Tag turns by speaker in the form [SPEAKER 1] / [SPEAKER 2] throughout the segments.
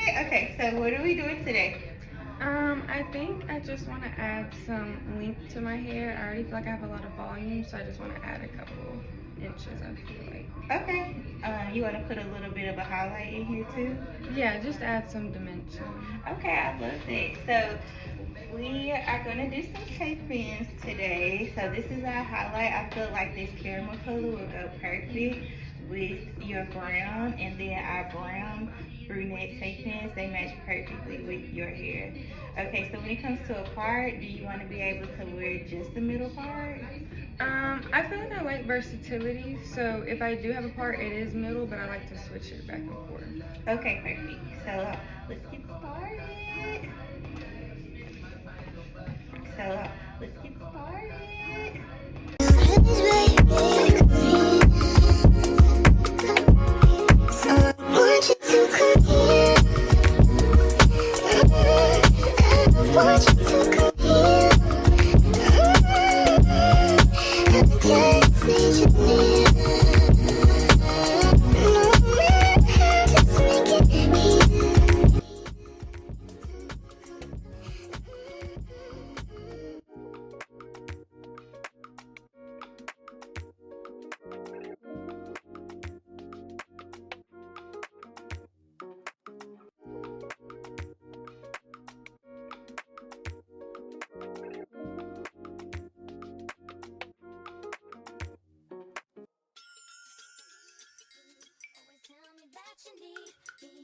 [SPEAKER 1] it. Okay, so what are we doing today?
[SPEAKER 2] I think I just want to add some length to my hair. I already feel like I have a lot of volume, so I just want to add a couple inches, I feel like.
[SPEAKER 1] Okay. You want to put a little bit of a highlight in here too?
[SPEAKER 2] Yeah, just add some dimension.
[SPEAKER 1] Okay, I love it. So we are gonna do some tape ins today. So this is our highlight. I feel like this caramel color will go perfect with your brown, and then our brown brunette tape ins, they match perfectly with your hair. Okay, so when it comes to a part, do you want to be able to wear just the middle part?
[SPEAKER 2] I feel like I like versatility, so if I do have a part, it is middle, but I like to switch it back and forth.
[SPEAKER 1] Okay, perfect. So let's get started. So let's get started.
[SPEAKER 3] You need me,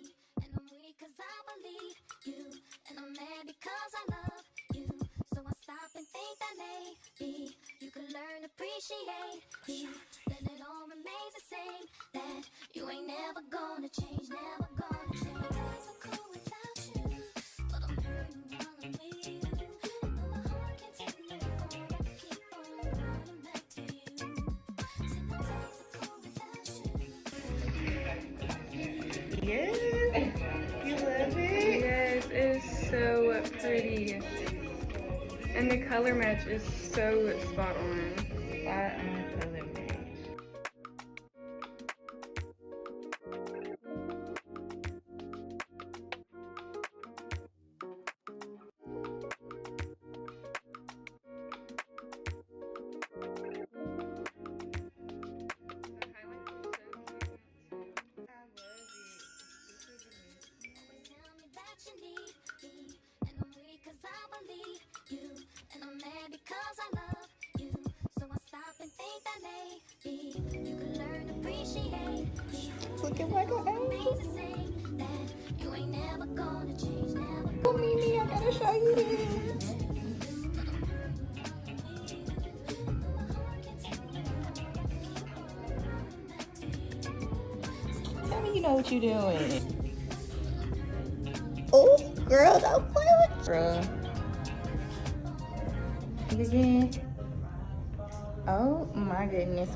[SPEAKER 3] and I'm weak cause I believe you, and I'm mad because I love you. So I stop and think that maybe you could learn to appreciate me. Then it all remains the same, that you ain't never gonna change, never gonna change. I'm so cool without you, but I'm hurting while I'm with you. And though my heart can't take no more, I keep on running back to you. See, my days are cool without you.
[SPEAKER 1] Yes, you love it.
[SPEAKER 2] Yes, it's so pretty. And the color match is so spot on.
[SPEAKER 1] Spot on color match.
[SPEAKER 3] You need me, and I'm weak cause I believe you, and I'm mad because I love you. So I stop and think that maybe you could learn to appreciate me.
[SPEAKER 1] Looking like an angel.
[SPEAKER 3] Remains the same, that you ain't never gonna change, never
[SPEAKER 1] Oh, Mimi, I gotta show you this. Tell me you know what you're doing. Oh, girl, don't play with girl. Again. Oh my goodness.